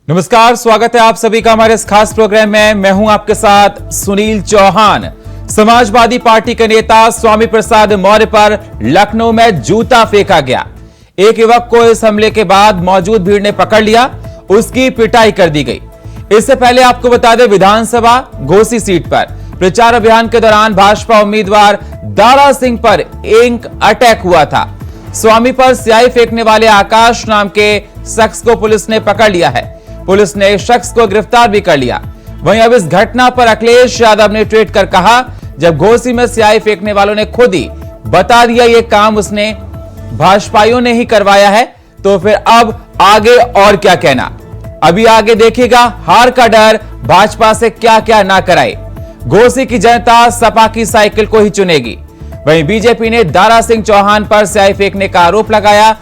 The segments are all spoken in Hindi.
नमस्कार, स्वागत है आप सभी का हमारे इस खास प्रोग्राम में। मैं हूं आपके साथ सुनील चौहान। समाजवादी पार्टी के नेता स्वामी प्रसाद मौर्य पर लखनऊ में जूता फेंका गया। एक युवक को इस हमले के बाद मौजूद भीड़ ने पकड़ लिया, उसकी पिटाई कर दी गई। इससे पहले आपको बता दें, विधानसभा घोसी सीट पर प्रचार अभियान के दौरान भाजपा उम्मीदवार दारा सिंह पर एक अटैक हुआ था। स्वामी पर स्याही फेंकने वाले आकाश नाम के शख्स को पुलिस ने पकड़ लिया है। पुलिस ने शख्स को गिरफ्तार भी कर लिया। वहीं अब इस घटना पर अखिलेश यादव ने ट्वीट कर कहा, जब घोसी में स्याही फेंकने वालों ने खुद ही बता दिया ये काम उसने भाजपाइयों ने ही करवाया है, तो फिर अब आगे और क्या कहना। अभी आगे देखिएगा, हार का डर भाजपा से क्या क्या ना कराए। घोसी की जनता सपा की साइकिल को ही चुनेगी। वहीं बीजेपी ने दारा सिंह चौहान पर स्याही फेंकने का आरोप लगाया।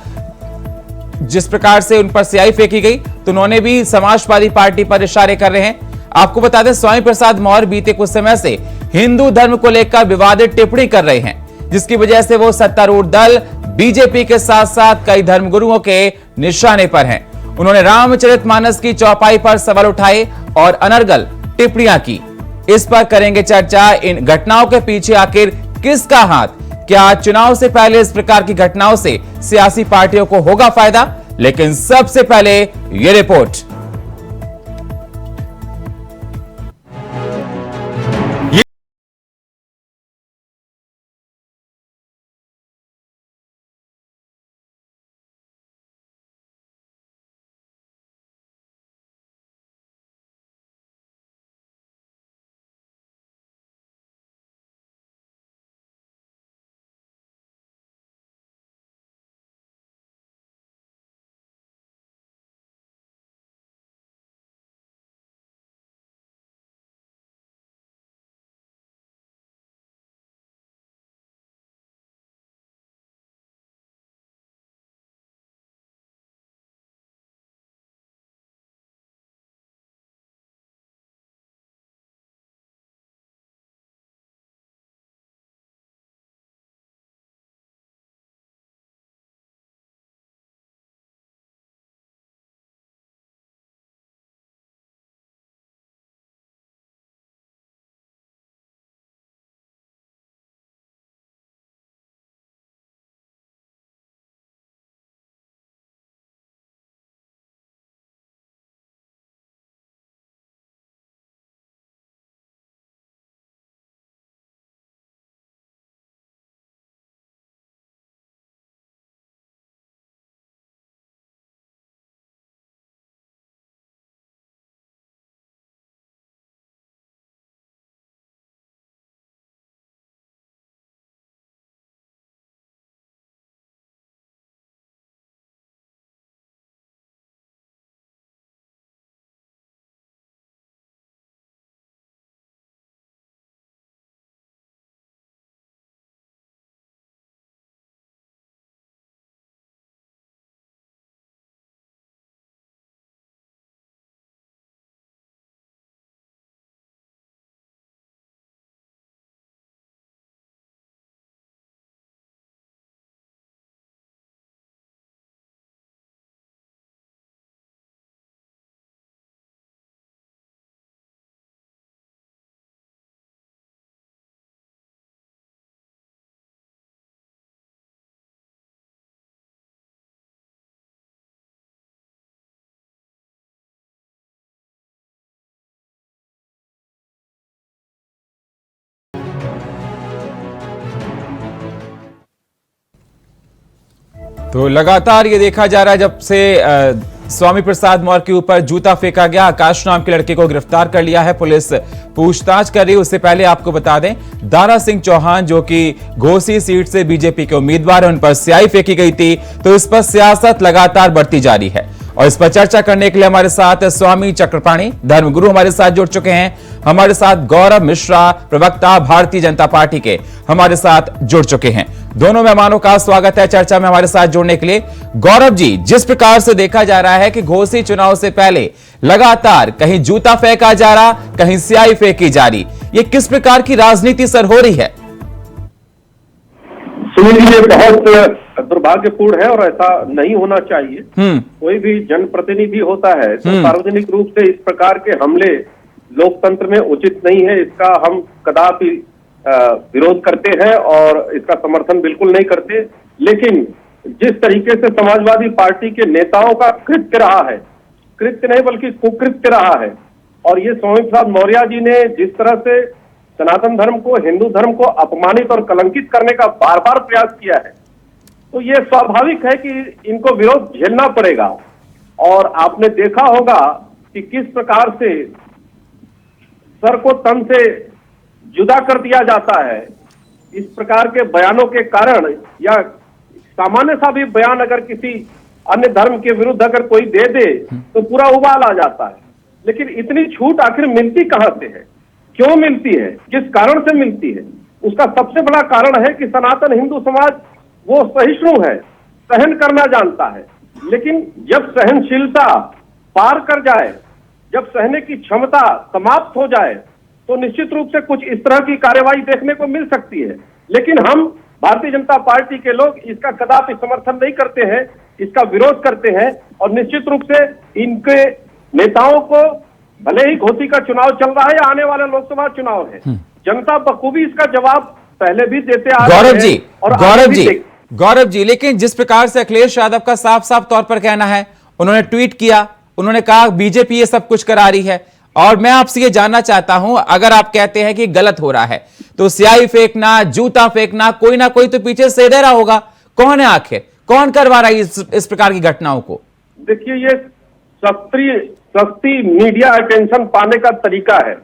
जिस प्रकार से उन पर स्याही फेंकी गई, तो उन्होंने भी समाजवादी पार्टी पर इशारे कर रहे हैं। आपको बता दें, स्वामी प्रसाद मौर्य बीते कुछ समय से हिंदू धर्म को लेकर विवादित टिप्पणी कर रहे हैं, जिसकी वजह से वो सत्तारूढ़ दल बीजेपी के साथ साथ कई धर्मगुरुओं के निशाने पर हैं। उन्होंने रामचरितमानस की चौपाई पर सवाल उठाए और अनर्गल टिप्पणियां की। इस पर करेंगे चर्चा। इन घटनाओं के पीछे आखिर किसका हाथ? क्या चुनाव से पहले इस प्रकार की घटनाओं से सियासी पार्टियों को होगा फायदा? लेकिन सबसे पहले ये रिपोर्ट। तो लगातार ये देखा जा रहा है, जब से स्वामी प्रसाद मौर्य के ऊपर जूता फेंका गया, आकाश नाम के लड़के को गिरफ्तार कर लिया है। पुलिस पूछताछ कर रही है। उससे पहले आपको बता दें, दारा सिंह चौहान जो कि घोसी सीट से बीजेपी के उम्मीदवार हैं, उन पर स्याही फेंकी गई थी। तो इस पर सियासत लगातार बढ़ती जा रही है और इस पर चर्चा करने के लिए हमारे साथ स्वामी चक्रपाणी धर्मगुरु हमारे साथ जुड़ चुके हैं। हमारे साथ गौरव मिश्रा, प्रवक्ता भारतीय जनता पार्टी के, हमारे साथ जुड़ चुके हैं। दोनों मेहमानों का स्वागत है चर्चा में हमारे साथ जुड़ने के लिए। गौरव जी, जिस प्रकार से देखा जा रहा है कि घोसी चुनाव से पहले लगातार कहीं जूता फेंका जा रहा, कहीं स्याही फेंकी जा रही, ये किस प्रकार की राजनीति सर हो रही है? सुनील जी, ये बहुत दुर्भाग्यपूर्ण है और ऐसा नहीं होना चाहिए। कोई भी जनप्रतिनिधि होता है तो सार्वजनिक रूप से इस प्रकार के हमले लोकतंत्र में उचित नहीं है। इसका हम कदापि विरोध करते हैं और इसका समर्थन बिल्कुल नहीं करते। लेकिन जिस तरीके से समाजवादी पार्टी के नेताओं का कृत्य रहा है, कृत्य नहीं बल्कि कुकृत्य रहा है, और ये स्वामी प्रसाद मौर्य जी ने जिस तरह से सनातन धर्म को, हिंदू धर्म को अपमानित और कलंकित करने का बार बार प्रयास किया है, तो ये स्वाभाविक है कि इनको विरोध झेलना पड़ेगा। और आपने देखा होगा कि किस प्रकार से सर को तन से जुदा कर दिया जाता है। इस प्रकार के बयानों के कारण, या सामान्य सा भी बयान अगर किसी अन्य धर्म के विरुद्ध अगर कोई दे दे तो पूरा उबाल आ जाता है। लेकिन इतनी छूट आखिर मिलती कहां से है, क्यों मिलती है, किस कारण से मिलती है? उसका सबसे बड़ा कारण है कि सनातन हिंदू समाज वो सहिष्णु है, सहन करना जानता है। लेकिन जब सहनशीलता पार कर जाए, जब सहने की क्षमता समाप्त हो जाए, तो निश्चित रूप से कुछ इस तरह की कार्यवाही देखने को मिल सकती है। लेकिन हम भारतीय जनता पार्टी के लोग इसका कदापि समर्थन नहीं करते हैं, इसका विरोध करते हैं। और निश्चित रूप से इनके नेताओं को, भले ही घोसी का चुनाव चल रहा है या आने वाला लोकसभा चुनाव है, जनता बखूबी इसका जवाब पहले भी देते आ रहे हैं। गौरव जी, लेकिन जिस प्रकार से अखिलेश यादव का साफ साफ तौर पर कहना है, उन्होंने ट्वीट किया, उन्होंने कहा बीजेपी ये सब कुछ करा रही है। और मैं आपसे ये जानना चाहता हूं, अगर आप कहते हैं कि गलत हो रहा है तो स्याही फेंकना, जूता फेंकना, कोई ना कोई तो पीछे से दे रहा होगा। कौन है आखिर, कौन करवा रहा है इस प्रकार की घटनाओं को? देखिए, ये सस्ती मीडिया अटेंशन पाने का तरीका है।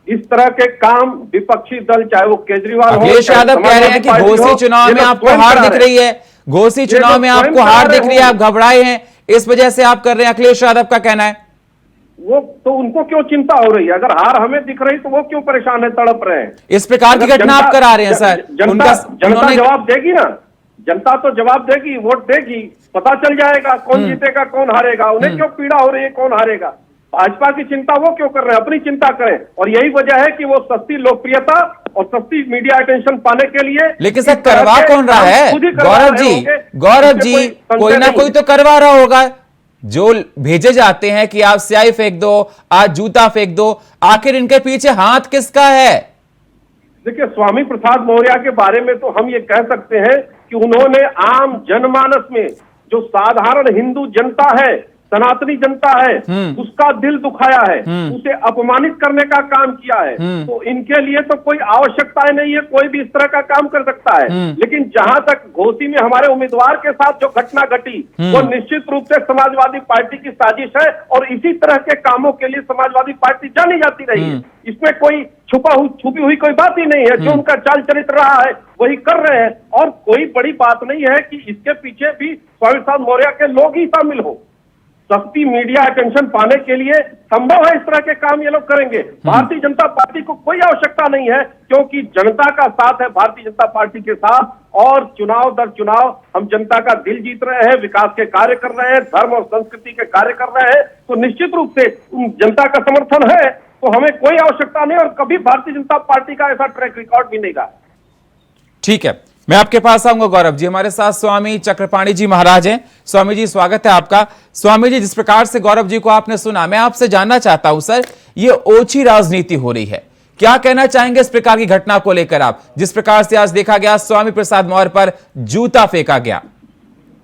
इस तरह के काम विपक्षी दल, चाहे वो केजरीवाल हो, अखिलेश यादव कह रहे हैं कि घोसी चुनाव में आपको हार दिख रही है, घोसी चुनाव में आपको हार दिख रही है, आप घबराए हैं, इस वजह से आप कर रहे हैं। अखिलेश यादव का कहना है वो तो उनको क्यों चिंता हो रही है? अगर हार हमें दिख रही तो वो क्यों परेशान है, तड़प रहे हैं? इस प्रकार की घटना आप करा रहे हैं सर। जनता जवाब देगी ना, जनता तो जवाब देगी, वोट देगी, पता चल जाएगा कौन जीतेगा कौन हारेगा। उन्हें क्यों पीड़ा हो रही है कौन हारेगा? भाजपा की चिंता वो क्यों कर रहे हैं? अपनी चिंता करें। और यही वजह है कि वो सस्ती लोकप्रियता और सस्ती मीडिया अटेंशन पाने के लिए। लेकिन सर करवा कौन रहा है? गौरव जी, कोई ना कोई तो करवा रहा होगा। जो भेजे जाते हैं कि आप स्याही फेंक दो, आज जूता फेंक दो, आखिर इनके पीछे हाथ किसका है? देखिए, स्वामी प्रसाद मौर्य के बारे में तो हम ये कह सकते हैं कि उन्होंने आम जनमानस में जो साधारण हिंदू जनता है, सनातनी जनता है, उसका दिल दुखाया है, उसे अपमानित करने का काम किया है। तो इनके लिए तो कोई आवश्यकता नहीं है, कोई भी इस तरह का काम कर सकता है। लेकिन जहां तक घोसी में हमारे उम्मीदवार के साथ जो घटना घटी, वो निश्चित रूप से समाजवादी पार्टी की साजिश है और इसी तरह के कामों के लिए समाजवादी पार्टी जानी जाती रही है। इसमें कोई छुपी हुई कोई बात ही नहीं है। जो उनका चाल चरित्र रहा है वही कर रहे हैं, और कोई बड़ी बात नहीं है कि इसके पीछे भी स्वामी प्रसाद मौर्य के लोग ही शामिल हो। सस्ती मीडिया अटेंशन पाने के लिए संभव है इस तरह के काम ये लोग करेंगे। भारतीय जनता पार्टी को कोई आवश्यकता नहीं है, क्योंकि जनता का साथ है भारतीय जनता पार्टी के साथ। और चुनाव दर चुनाव हम जनता का दिल जीत रहे हैं, विकास के कार्य कर रहे हैं, धर्म और संस्कृति के कार्य कर रहे हैं। तो निश्चित रूप से जनता का समर्थन है, तो हमें कोई आवश्यकता नहीं, और कभी भारतीय जनता पार्टी का ऐसा ट्रैक रिकॉर्ड भी नहीं रहा। ठीक है, मैं आपके पास आऊंगा गौरव जी। हमारे साथ स्वामी चक्रपाणी जी महाराज हैं। स्वामी जी, स्वागत है आपका। स्वामी जी, जिस प्रकार से गौरव जी को आपने सुना, मैं आपसे जानना चाहता हूं सर, ये ओछी राजनीति हो रही है, क्या कहना चाहेंगे इस प्रकार की घटना को लेकर आप, जिस प्रकार से आज देखा गया स्वामी प्रसाद मौर्य पर जूता फेंका गया?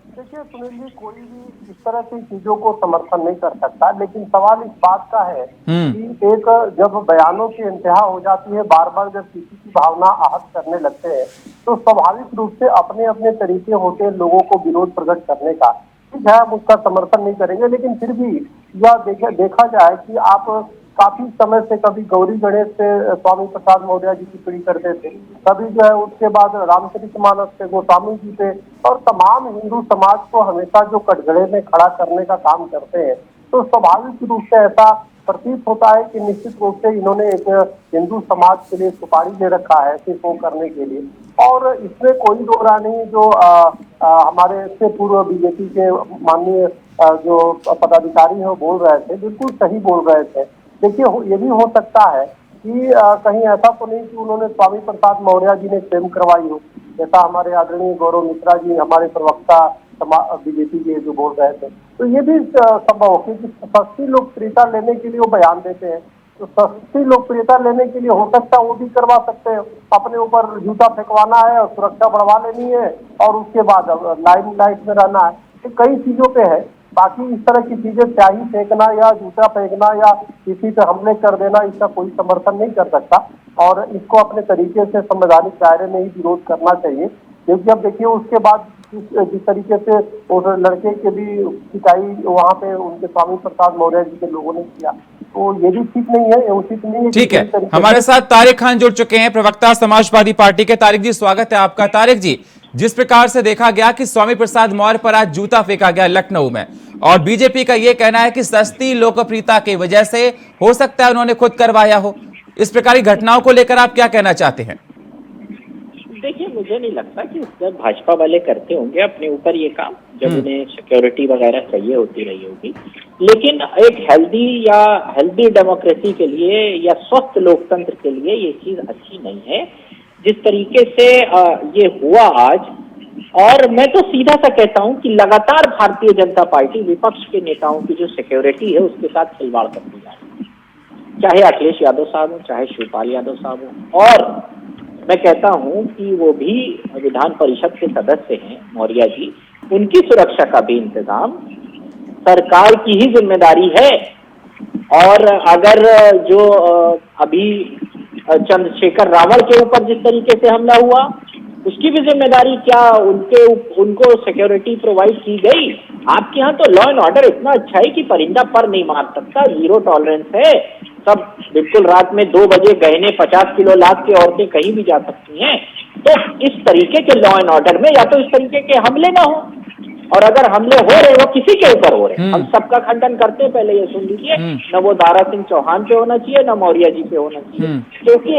देखिए सुनील जी, कोई भी इस तरह की चीजों को समर्थन नहीं कर सकता, लेकिन सवाल इस बात का है कि एक जब बयानों की इंतहा हो जाती है, बार बार जब किसी की भावना आहत करने लगते हैं, तो स्वाभाविक रूप से अपने अपने तरीके होते हैं लोगों को विरोध प्रकट करने का। ठीक है, हम उसका समर्थन नहीं करेंगे, लेकिन फिर भी यह देखा जाए कि आप काफी समय से कभी गौरी गणेश से स्वामी प्रसाद मौर्य जी की टिप्पणी करते थे, कभी जो है उसके बाद रामचरितमानस से गोस्वामी जी पे, और तमाम हिंदू समाज को हमेशा जो कटघरे में खड़ा करने का काम करते हैं। तो स्वाभाविक रूप से ऐसा प्रतीत होता है कि निश्चित रूप से इन्होंने एक हिंदू समाज के लिए सुपारी दे रखा है सिर्फ वो करने के लिए। और इसमें कोई दो राय नहीं, जो हमारे इससे पूर्व बीजेपी के माननीय जो पदाधिकारी है वो बोल रहे थे, बिल्कुल सही बोल रहे थे। देखिए, ये भी हो सकता है कि कहीं ऐसा तो नहीं कि उन्होंने स्वामी प्रसाद मौर्य जी ने क्लेम करवाई हो, जैसा हमारे आदरणीय गौरव मिश्रा जी हमारे प्रवक्ता बीजेपी के जो बोल रहे थे, तो ये भी संभव हो क्योंकि सस्ती लोकप्रियता लेने के लिए वो बयान देते हैं। तो सस्ती लोकप्रियता लेने के लिए हो सकता है वो भी करवा सकते हैं, अपने ऊपर जूता फेंकवाना है और सुरक्षा बढ़वा लेनी है और उसके बाद लाइट में रहना है। तो कई चीजों पे है, बाकी इस तरह की चीजें स्याही फेंकना या जूता फेंकना या किसी पे हमले कर देना, इसका कोई समर्थन नहीं कर सकता और इसको अपने तरीके से संवैधानिक दायरे में ही विरोध करना चाहिए। क्योंकि अब देखिए उसके बाद जिस तरीके से उस लड़के के भी पिटाई वहाँ पे उनके स्वामी प्रसाद मौर्य जी के लोगों ने किया, तो ये भी ठीक नहीं है, उचित नहीं है। ठीक है, हमारे साथ तारिक खान जुड़ चुके हैं, प्रवक्ता समाजवादी पार्टी के। तारिक जी, स्वागत है आपका। तारिक जी, जिस प्रकार से देखा गया कि स्वामी प्रसाद मौर्य पर आज जूता फेंका गया लखनऊ में, और बीजेपी का यह कहना है कि सस्ती लोकप्रियता की वजह से हो सकता है उन्होंने खुद करवाया हो, इस प्रकार की घटनाओं को लेकर आप क्या कहना चाहते हैं? देखिए, मुझे नहीं लगता कि जब भाजपा वाले करते होंगे अपने ऊपर ये काम, जब उन्हें सिक्योरिटी वगैरह चाहिए होती रही होगी, लेकिन एक हेल्दी डेमोक्रेसी के लिए या स्वस्थ लोकतंत्र के लिए ये चीज अच्छी नहीं है जिस तरीके से ये हुआ आज। और मैं तो सीधा सा कहता हूं कि लगातार भारतीय जनता पार्टी विपक्ष के नेताओं की जो सिक्योरिटी है उसके साथ खिलवाड़ करती जा रही है, चाहे अखिलेश यादव साहब हो, चाहे शिवपाल यादव साहब हो, और मैं कहता हूं कि वो भी विधान परिषद के सदस्य हैं मौर्य जी, उनकी सुरक्षा का भी इंतजाम सरकार की ही जिम्मेदारी है। और अगर जो अभी चंद्रशेखर रावल के ऊपर जिस तरीके से हमला हुआ, उसकी भी जिम्मेदारी क्या उनको सिक्योरिटी प्रोवाइड की गई? आपके यहाँ तो लॉ एंड ऑर्डर इतना अच्छा है कि परिंदा पर नहीं मार सकता, जीरो टॉलरेंस है, सब बिल्कुल रात में 2 बजे गहने 50 किलो लाद के औरतें कहीं भी जा सकती हैं। तो इस तरीके के लॉ एंड ऑर्डर में या तो इस तरीके के हमले ना हो, और अगर हमले हो रहे वो किसी के ऊपर हो रहे, हम सबका खंडन करते हैं, पहले ये सुन लीजिए, न वो दारा सिंह चौहान पे होना चाहिए न मौर्य जी पे होना चाहिए, क्योंकि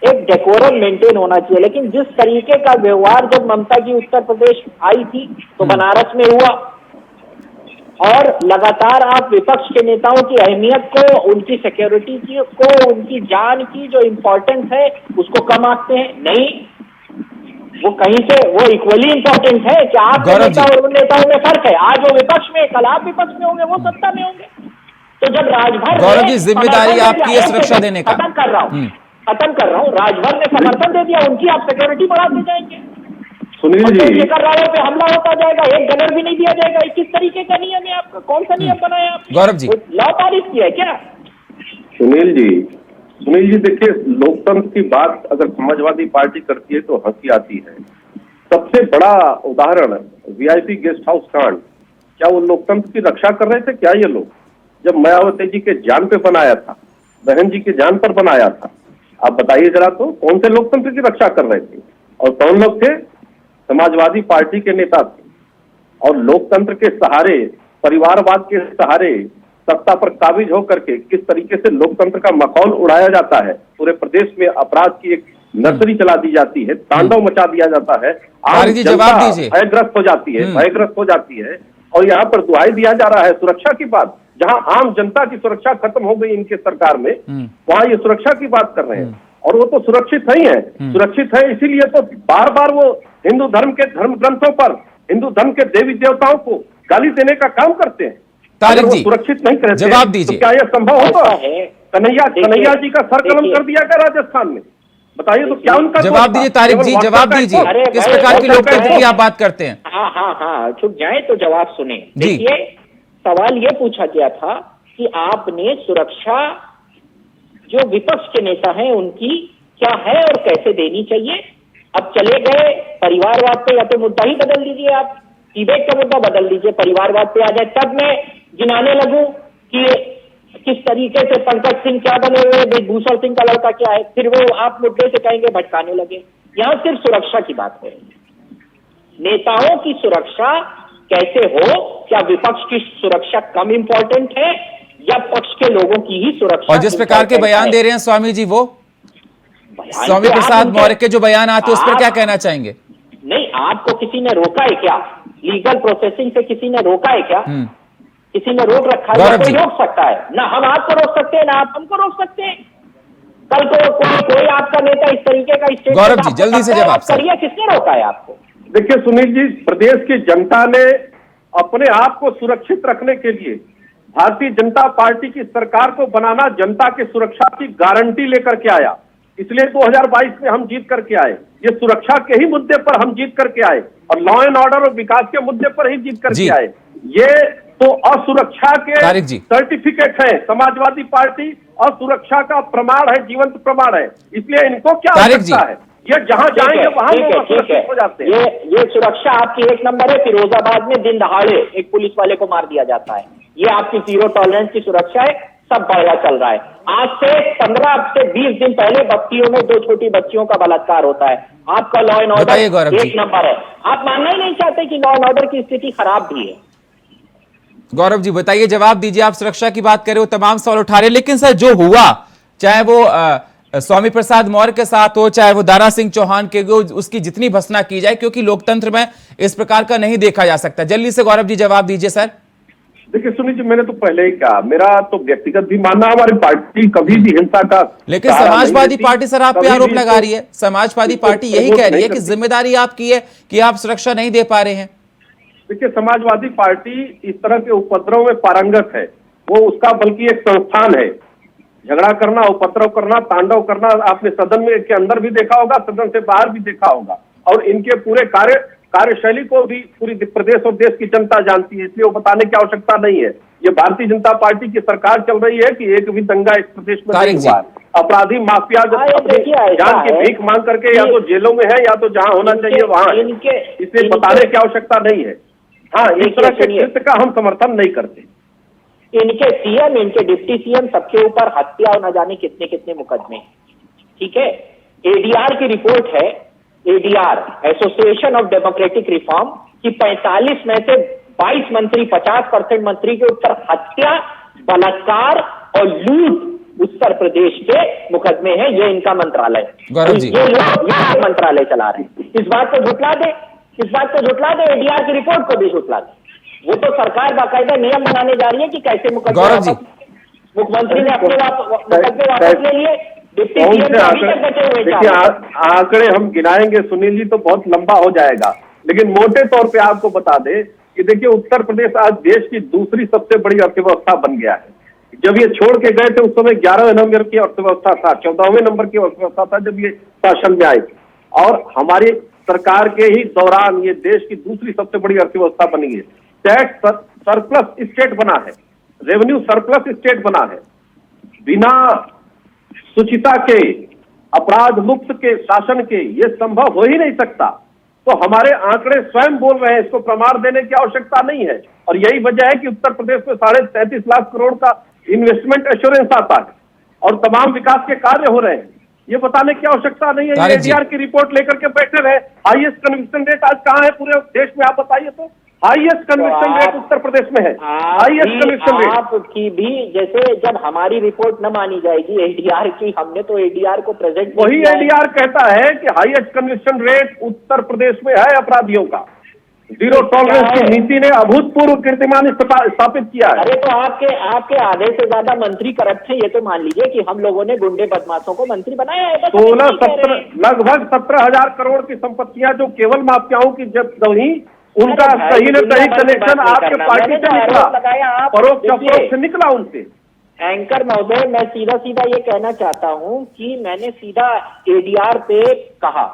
एक डेकोरम मेंटेन होना चाहिए। लेकिन जिस तरीके का व्यवहार जब ममता जी उत्तर प्रदेश आई थी तो बनारस में हुआ, और लगातार आप विपक्ष के नेताओं की अहमियत को, उनकी सिक्योरिटी की को, उनकी जान की जो इम्पोर्टेंस है उसको कम आंकते हैं। नहीं, वो कहीं से वो इक्वली इम्पोर्टेंट है कि आप नेता और उन नेताओं में फर्क है। आज वो विपक्ष में, कल आप विपक्ष में होंगे, वो सत्ता में होंगे। तो जब राजभर गौरव जी, जिम्मेदारी आपकी है सुरक्षा देने का। खत्म कर रहा हूँ, राजभर ने समर्थन दे दिया, उनकी आप सिक्योरिटी बढ़ाते जाएंगे, सुनील जी, चंद्रशेखर रावल पे हमला होता जाएगा, एक डॉलर भी नहीं दिया जाएगा। किस तरीके का नियम है आपका? कौन सा नियम बनाया आपने? गौरव जी, लॉ पारित किया है क्या? सुनील जी देखिए, लोकतंत्र की बात अगर समाजवादी पार्टी करती है तो हंसी आती है। सबसे बड़ा उदाहरण वीआईपी गेस्ट हाउस कांड, क्या वो लोकतंत्र की रक्षा कर रहे थे क्या ये लोग? जब मायावती जी के जान पे बनाया था, बहन जी की जान पर बनाया था, आप बताइए जरा, तो कौन से लोकतंत्र की रक्षा कर रहे थे? और कौन लोग थे? समाजवादी पार्टी के नेता थे। और लोकतंत्र के सहारे, परिवारवाद के सहारे सत्ता पर काबिज होकर के किस तरीके से लोकतंत्र का मखौल उड़ाया जाता है, पूरे प्रदेश में अपराध की एक नर्सरी चला दी जाती है, तांडव मचा दिया जाता है, आम जनता भयग्रस्त हो जाती है, और यहाँ पर दुहाई दिया जा रहा है सुरक्षा की बात। जहां आम जनता की सुरक्षा खत्म हो गई इनके सरकार में, वहां ये सुरक्षा की बात कर रहे हैं। और वो तो सुरक्षित नहीं है, सुरक्षित है इसीलिए तो बार बार वो हिंदू धर्म के धर्म ग्रंथों पर, हिंदू धर्म के देवी देवताओं को गाली देने का काम करते हैं। तारिक जी, सुरक्षित नहीं करते, जवाब दीजिए, तो क्या यह संभव होगा? कन्हैया जी का सर कलम कर दिया गया राजस्थान में, बताइए तो क्या उनका जवाब दीजिए? तारिक जी, जवाब दीजिए, किस प्रकार की लोकतंत्र की आप बात करते हैं? हाँ, चुप जाए तो जवाब सुने। देखिए, सवाल ये पूछा गया था कि आपने सुरक्षा जो विपक्ष के नेता हैं उनकी क्या है और कैसे देनी चाहिए। अब चले गए परिवारवाद पे, या तो मुद्दा ही बदल दीजिए, आप टिबेट का मुद्दा बदल दीजिए, परिवारवाद पे आ जाए, तब मैं गिनाने लगूं कि किस तरीके से पंकज सिंह क्या बने हुए, भूषण सिंह का लड़का क्या है, फिर वो आप मुद्दे से कहेंगे भटकाने लगे। यहाँ सिर्फ सुरक्षा की बात है, नेताओं की सुरक्षा कैसे हो, क्या विपक्ष की सुरक्षा कम इंपॉर्टेंट है या पक्ष के लोगों की ही सुरक्षा? और जिस प्रकार के बयान दे रहे हैं स्वामी जी, वो स्वामी प्रसाद मौर्य के जो बयान आते हैं उस पर क्या कहना चाहेंगे? नहीं, आपको किसी ने रोका है क्या? लीगल प्रोसेसिंग से किसी ने रोका है क्या? किसी ने रोक रखा है? कोई रोक सकता है ना? हम आपको रोक सकते हैं ना आप हमको रोक सकते हैं। कल को कोई आपका नेता इस तरीके का स्टेटमेंट गौरव जी, जल्दी से जवाब सर। करिए, किसने रोका है आपको? देखिए सुनील जी, प्रदेश की जनता ने अपने आप को सुरक्षित रखने के लिए भारतीय जनता पार्टी की सरकार को बनाना जनता की सुरक्षा की गारंटी लेकर के आया। इसलिए 2022 में हम जीत करके आए। ये सुरक्षा के ही मुद्दे पर हम जीत करके आए और लॉ एंड ऑर्डर और विकास के मुद्दे पर ही जीत करके आए। ये तो असुरक्षा के सर्टिफिकेट है। समाजवादी पार्टी असुरक्षा का प्रमाण है, जीवंत प्रमाण है। इसलिए इनको क्या आवश्यकता है? ये जहां जाएंगे वहां वो असुरक्षित हो जाते हैं। ये सुरक्षा आपकी एक नंबर है। फिरोजाबाद में दिन दहाड़े एक पुलिस वाले को मार दिया जाता है। ये आपकी जीरो टॉलरेंस की सुरक्षा है। सब बढ़िया चल रहा है। आज से 15 से 20 दिन पहले बस्तियों में 2 छोटी बच्चियों का बलात्कार होता है। आपका लॉ एंड ऑर्डर एक नंबर है। आप मानना ही नहीं चाहते कि लॉ एंड ऑर्डर की स्थिति खराब भी है। गौरव जी बताइए, जवाब दीजिए। आप सुरक्षा की बात कर रहे हो, तमाम सवाल उठा रहे, लेकिन सर जो हुआ, चाहे वो स्वामी प्रसाद मौर्य के साथ हो, चाहे वो दारा सिंह चौहान के, उसकी जितनी भर्त्सना की जाए, क्योंकि लोकतंत्र में इस प्रकार का नहीं देखा जा सकता। जल्दी से गौरव जी जवाब दीजिए सर। देखिए सुनील जी, मैंने तो पहले ही कहा, मेरा तो व्यक्तिगत भी मानना, हमारी पार्टी कभी भी हिंसा का, लेकिन समाजवादी पार्टी सर आप पे आरोप लगा रही है। समाजवादी पार्टी यही कह रही है कि जिम्मेदारी आपकी है कि आप सुरक्षा नहीं दे पा रहे हैं। देखिए समाजवादी पार्टी इस तरह के उपद्रव में पारंगत है। वो उसका बल्कि एक संस्थान है। झगड़ा करना, उपद्रव करना, तांडव करना आपने सदन में के अंदर भी देखा होगा, सदन से बाहर भी देखा होगा। और इनके पूरे कार्यशैली को भी पूरी प्रदेश और देश की जनता जानती है। इसलिए वो बताने की आवश्यकता नहीं है। ये भारतीय जनता पार्टी की सरकार चल रही है कि एक भी दंगा इस प्रदेश में नहीं हुआ। अपराधी माफिया जान की भीख मांग करके या तो जेलों में है या तो जहां होना चाहिए वहां है। इसलिए बताने की आवश्यकता नहीं है। हाँ, इस तरह के कृत्य का हम समर्थन नहीं करते। इनके सीएम, इनके डिप्टी सीएम, सबके ऊपर हत्या और न जाने कितने कितने मुकदमे। ठीक है, एडीआर की रिपोर्ट है, ADR association of democratic reform की 45 में से 22 मंत्री, 50% मंत्री के ऊपर हत्या, बलात्कार और लूट उत्तर प्रदेश के मुकदमे हैं। ये इनका मंत्रालय, ये मंत्रालय चला रहे हैं। इस बात को झुटला दे, एडीआर की रिपोर्ट को भी झुटला दे। वो तो सरकार बाकायदा नियम बनाने जा रही है कि कैसे मुकदमे, मुख्यमंत्री ने अपने मुकदमे वापस ले लिए। देखिए आंकड़े हम गिनाएंगे सुनील जी तो बहुत लंबा हो जाएगा, लेकिन मोटे तौर पे आपको बता दें कि देखिए उत्तर प्रदेश आज देश की दूसरी सबसे बड़ी अर्थव्यवस्था बन गया है। जब ये छोड़ के गए थे उस समय 11वें नंबर की अर्थव्यवस्था था, 14वें नंबर की अर्थव्यवस्था था जब ये शासन में आए। और हमारी सरकार के ही दौरान ये देश की दूसरी सबसे बड़ी अर्थव्यवस्था बनी है। टैक्स सरप्लस स्टेट बना है, रेवेन्यू सरप्लस स्टेट बना है। बिना शुचिता के, अपराध मुक्त के शासन के ये संभव हो ही नहीं सकता। तो हमारे आंकड़े स्वयं बोल रहे हैं, इसको प्रमाण देने की आवश्यकता नहीं है। और यही वजह है कि उत्तर प्रदेश में 33.5 लाख करोड़ का इन्वेस्टमेंट एश्योरेंस आता है और तमाम विकास के कार्य हो रहे हैं। ये बताने की आवश्यकता नहीं है। एडीआर की रिपोर्ट लेकर के बैठे रहे। हाईएस्ट कन्विक्शन रेट आज कहां है पूरे देश में, आप बताइए तो। Highest conviction rate Uttar Pradesh में है, हाईएस्ट कन्विक्शन रेट। आपकी भी जैसे जब हमारी रिपोर्ट न मानी जाएगी एडीआर की, हमने तो एडीआर को प्रेजेंट, वही एडीआर कहता है कि highest conviction rate Uttar Pradesh में है अपराधियों का। जीरो टॉलरेंस की नीति ने अभूतपूर्व कीर्तिमान स्थापित किया है। अरे तो आपके आधे से ज्यादा मंत्री करप्ट हैं, ये तो मान लीजिए कि हम लोगों ने गुंडे बदमाशों को मंत्री बनाया है। 16-17 लगभग 17,000 करोड़ की संपत्तियां जो केवल माफियाओं की जब्त हुई, उनका कहीं न कहीं कनेक्शन आपके पार्टी से निकला, परोक्ष अप्रोक्ष से निकला उनसे। एंकर महोदय, मैं सीधा ये कहना चाहता हूं कि मैंने सीधा एडीआर पे कहा।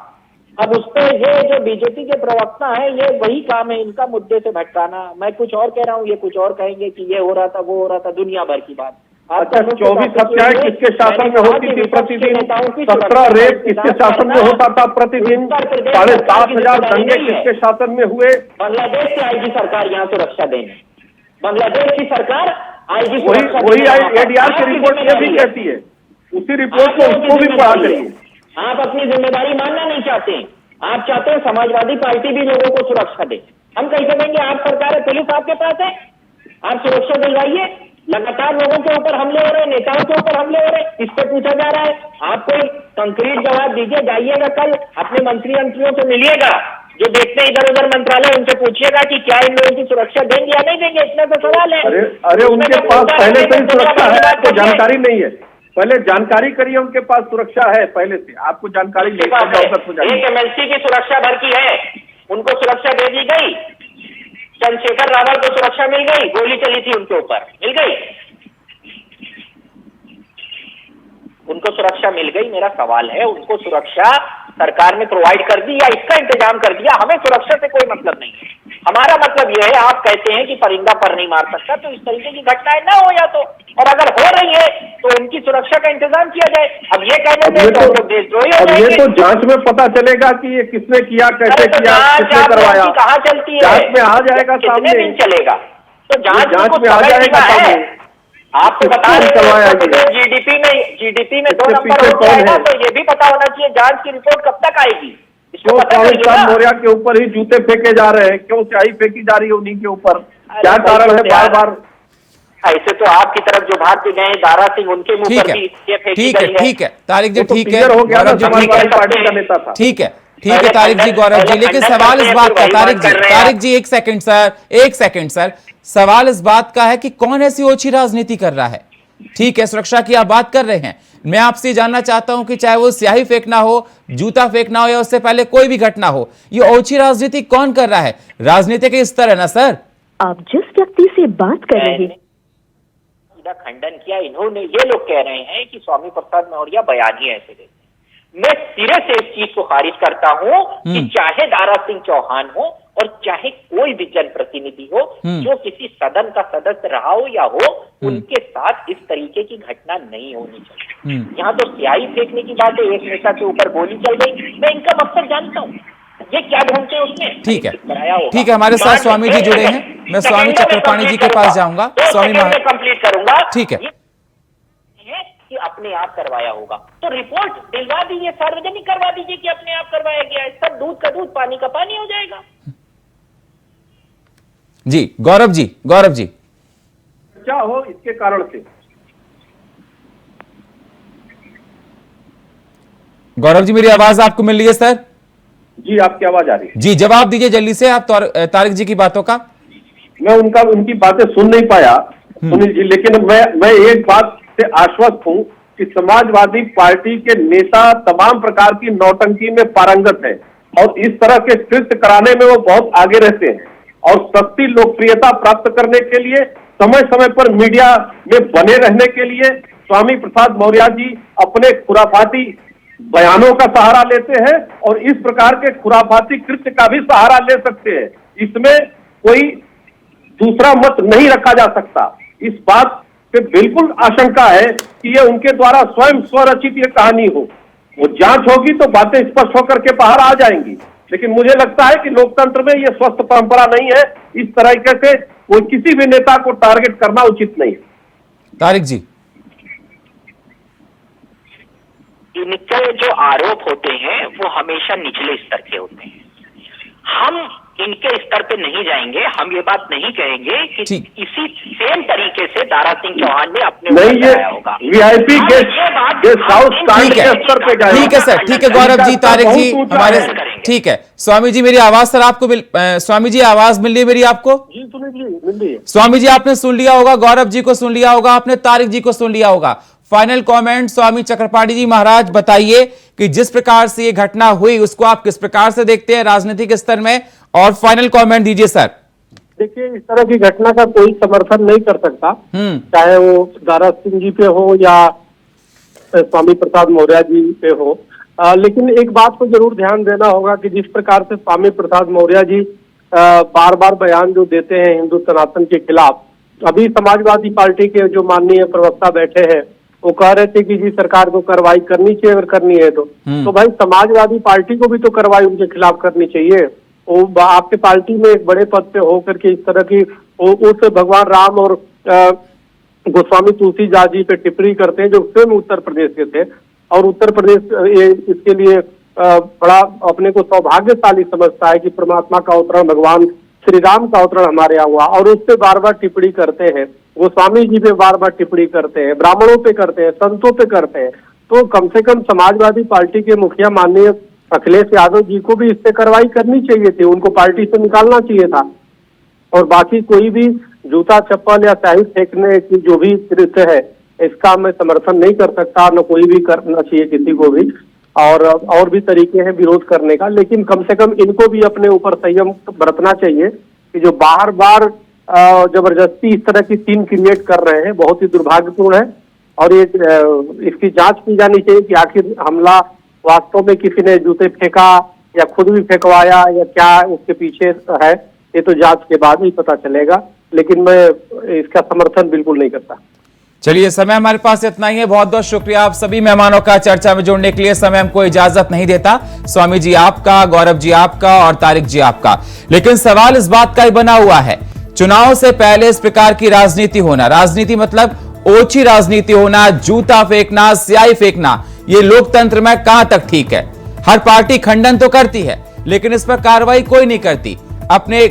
अब उस पे ये जो बीजेपी के प्रवक्ता हैं, ये वही काम है इनका, मुद्दे से भटकाना। मैं कुछ और कह रहा हूँ, ये कुछ और कहेंगे कि ये हो रहा था, वो हो रहा था, दुनिया भर की बात। अच्छा, 24 हत्याएं किसके शासन में होती थी प्रतिदिन? 17 रेप किसके शासन में होता था प्रतिदिन? 7,500 दंगे किसके शासन में हुए? बांग्लादेश से आएगी सरकार यहाँ सुरक्षा देने, बांग्लादेश की सरकार आएगी। वही एडीआर की रिपोर्ट में भी कहती है, उसी रिपोर्ट को उसको भी पढ़ा करिए। आप अपनी जिम्मेदारी मानना नहीं चाहते। आप चाहते हैं समाजवादी पार्टी भी लोगों को सुरक्षा दे। हम कैसे देंगे? आप सरकार है, पुलिस आपके पास है, आप सुरक्षा दिलवाइए। लगातार लोगों के ऊपर हमले हो रहे हैं, नेताओं के ऊपर हमले हो रहे हैं, इस पर पूछा जा रहा है। आप कोई कंक्रीट जवाब दीजिए। जाइएगा कल अपने मंत्रियों से मिलिएगा जो देखते हैं इधर उधर मंत्रालय, उनसे पूछिएगा कि क्या इन लोगों की सुरक्षा देंगे या नहीं देंगे। इतना तो सवाल है। अरे उनके पास पहले से ही सुरक्षा है, आपको जानकारी नहीं है। पहले जानकारी करिए, उनके पास सुरक्षा है पहले से, आपको जानकारी लेकर अवगत हो जाएगी। एक एमएलसी की सुरक्षा भर की है, उनको सुरक्षा दे दी गई, चंद्रशेखर रावल को सुरक्षा मिल गई, गोली चली थी उनके ऊपर, मिल गई, उनको सुरक्षा मिल गई। मेरा सवाल है, उनको सुरक्षा सरकार ने प्रोवाइड कर दी या इसका इंतजाम कर दिया? हमें सुरक्षा से कोई मतलब नहीं है। हमारा मतलब यह है, आप कहते हैं कि परिंदा पर नहीं मार सकता, तो इस तरीके की घटनाएं ना हो, या तो, और अगर हो रही है तो उनकी सुरक्षा का इंतजाम किया जाए। अब ये कहने में तो हम लोग देशद्रोही हो जाएंगे। ये तो जांच में पता चलेगा कि ये किसने किया, कैसे किया, किसने करवाया, कहाँ चलती है, जांच में आ जाएगा सामने, कितने दिन चलेगा, तो जांच में आ जाएगा सामने। आपको बता रहे हैं जीडीपी में 2 नंबर हो जाएगा, तो ये भी पता होना चाहिए जांच की रिपोर्ट कब तक आएगी। क्यों स्वामी प्रसाद मौर्य के ऊपर ही जूते फेंके जा रहे हैं, क्यों स्याही फेंकी जा रही है उन्हीं के ऊपर, क्या कारण है बार बार? ऐसे तो आपकी तरफ जो भाग के गए दारा सिंह, उनके मुंह पर भी फेंकी गई है। ठीक है तारिक जी, ठीक है, हो गया, समाजवादी पार्टी का नेता था। ठीक है तारिक जी, गौरव जी, लेकिन सवाल इस बात का, तारिक जी एक सेकंड सर, सवाल इस बात का है कि कौन ऐसी ओछी राजनीति कर रहा है? ठीक है, सुरक्षा की आप बात कर रहे हैं, मैं आपसे जानना चाहता हूं कि चाहे वो स्याही फेंकना हो, जूता फेंकना हो, या उससे पहले कोई भी घटना हो, ये ओछी राजनीति कौन कर रहा है? राजनीति के स्तर है ना सर। आप जिस व्यक्ति से बात कर रहे हैं, खंडन किया इन्होंने। ये लोग कह रहे हैं कि स्वामी प्रसाद मौर्य बयानी ऐसे देते हैं। मैं सिरे से इस चीज को खारिज करता हूं कि चाहे दारा सिंह चौहान हो और चाहे कोई भी जनप्रतिनिधि हो जो किसी सदन का सदस्य रहा हो या हो, उनके साथ इस तरीके की घटना नहीं होनी चाहिए। यहाँ तो स्याही फेंकने की बात है, एक नेता के ऊपर गोली चल गई, मैं इनका मकसद जानता हूँ, ये क्या ढूंढते हैं उसमें। ठीक है, हमारे साथ स्वामी जी जुड़े हैं, मैं स्वामी चक्रपाणी जी के पास जाऊंगा। स्वामी कंप्लीट करूंगा। ठीक है, कि अपने आप करवाया होगा तो रिपोर्ट दिलवा दीजिए, सार्वजनिक करवा दीजिए कि अपने आप करवाया गया है, सब दूध का दूध पानी का पानी हो जाएगा। जी गौरव जी क्या हो इसके कारण से? गौरव जी, मेरी आवाज आपको मिल रही है सर? जी, आपकी आवाज आ रही है। जी, जवाब दीजिए जल्दी से आप तारिक जी की बातों का। मैं उनकी बातें सुन नहीं पाया सुनील जी, लेकिन मैं एक बात से आश्वस्त हूं कि समाजवादी पार्टी के नेता तमाम प्रकार की नौटंकी में पारंगत है और इस तरह के कृत्य कराने में वो बहुत आगे रहते हैं, और सस्ती लोकप्रियता प्राप्त करने के लिए, समय समय पर मीडिया में बने रहने के लिए स्वामी प्रसाद मौर्य जी अपने खुराफाती बयानों का सहारा लेते हैं और इस प्रकार के खुराफाती कृत्य का भी सहारा ले सकते हैं। इसमें कोई दूसरा मत नहीं रखा जा सकता। इस बात पे बिल्कुल आशंका है कि ये उनके द्वारा स्वयं स्वरचित ये कहानी हो। वो जांच होगी तो बातें स्पष्ट होकर के बाहर आ जाएंगी, लेकिन मुझे लगता है कि लोकतंत्र में ये स्वस्थ परंपरा नहीं है। इस तरीके से कोई किसी भी नेता को टारगेट करना उचित नहीं है। तारिक जी, इनके जो आरोप होते हैं वो हमेशा निचले स्तर के होते हैं। हम इनके स्तर पे नहीं जाएंगे, हम ये बात नहीं कहेंगे कि इसी सेम तरीके से दारा सिंह चौहान ने अपने नहीं, ये वीआईपी गेस्ट हाउस कांड के स्तर पे जाएंगे। ठीक है सर, ठीक है गौरव जी, तारिक जी हमारे, ठीक है। स्वामी जी, मेरी आवाज सर आपको स्वामी जी आवाज मिल रही है मेरी आपको? जी सुनील जी, मिल रही है। स्वामी जी, आपने सुन लिया होगा, गौरव जी को सुन लिया होगा आपने, तारिक जी को सुन लिया होगा। फाइनल कमेंट स्वामी चक्रपाणी जी महाराज बताइए कि जिस प्रकार से ये घटना हुई उसको आप किस प्रकार से देखते हैं राजनीतिक स्तर में, और फाइनल कमेंट दीजिए सर। देखिए, इस तरह की घटना का कोई समर्थन नहीं कर सकता, चाहे वो दारा सिंह जी पे हो या स्वामी प्रसाद मौर्य जी पे हो। लेकिन एक बात को जरूर ध्यान देना होगा कि जिस प्रकार से स्वामी प्रसाद मौर्य जी बार बार बयान जो देते हैं हिंदू सनातन के खिलाफ, अभी समाजवादी पार्टी के जो माननीय प्रवक्ता बैठे हैं वो कह रहे थे कि जी सरकार को कार्रवाई करनी चाहिए, अगर करनी है तो भाई समाजवादी पार्टी को भी तो कार्रवाई उनके खिलाफ करनी चाहिए। वो आपके पार्टी में एक बड़े पद पे होकर के इस तरह की उस भगवान राम और गोस्वामी तुलसीदास जी पे टिप्पणी करते हैं जो स्वयं उत्तर प्रदेश के थे, और उत्तर प्रदेश इसके लिए बड़ा अपने को सौभाग्यशाली समझता है कि परमात्मा का अवतरण भगवान श्री राम का अवतरण हमारे यहाँ हुआ, और उस पे बार बार टिप्पणी करते हैं, गोस्वामी जी पे बार बार टिप्पणी करते हैं, ब्राह्मणों पे करते हैं, संतों पे करते हैं। तो कम से कम समाजवादी पार्टी के मुखिया माननीय अखिलेश यादव जी को भी इस पे कार्रवाई करनी चाहिए थी, उनको पार्टी से निकालना चाहिए था। और बाकी कोई भी जूता चप्पल या स्याही फेंकने की जो भी कृत्य है, इसका मैं समर्थन नहीं कर सकता, न कोई भी करना चाहिए किसी को भी। और भी तरीके हैं विरोध करने का, लेकिन कम से कम इनको भी अपने ऊपर संयम बरतना चाहिए कि जो बार बार जबरदस्ती इस तरह की सीन क्रिएट कर रहे हैं, बहुत ही दुर्भाग्यपूर्ण है। और ये इसकी जांच की जानी चाहिए कि आखिर हमला वास्तव में किसी ने जूते फेंका या खुद भी फेंकवाया या क्या उसके पीछे है, ये तो जांच के बाद ही पता चलेगा। लेकिन मैं इसका समर्थन बिल्कुल नहीं करता। चलिए, समय हमारे पास इतना ही है। बहुत बहुत शुक्रिया आप सभी मेहमानों का चर्चा में जुड़ने के लिए। समय हमको इजाजत नहीं देता। स्वामी जी आपका, गौरव जी आपका और तारिक जी आपका। लेकिन सवाल इस बात का ही बना हुआ है, चुनाव से पहले इस प्रकार की राजनीति होना, राजनीति मतलब ओछी राजनीति होना, जूता फेंकना, स्याही फेंकना, ये लोकतंत्र में कहां तक ठीक है? हर पार्टी खंडन तो करती है, लेकिन इस पर कार्रवाई कोई नहीं करती। अपने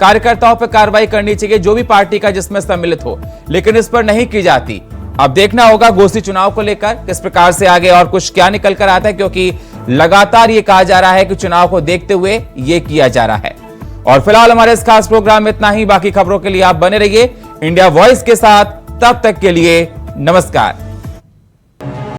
कार्यकर्ताओं पर कार्रवाई करनी चाहिए, जो भी पार्टी का जिसमें सम्मिलित हो, लेकिन इस पर नहीं की जाती। अब देखना होगा गोष्ठी चुनाव को लेकर किस प्रकार से आगे और कुछ क्या निकल कर आता है, क्योंकि लगातार ये कहा जा रहा है कि चुनाव को देखते हुए ये किया जा रहा है। और फिलहाल हमारे इस खास प्रोग्राम में इतना ही। बाकी खबरों के लिए आप बने रहिए इंडिया वॉइस के साथ। तब तक के लिए नमस्कार।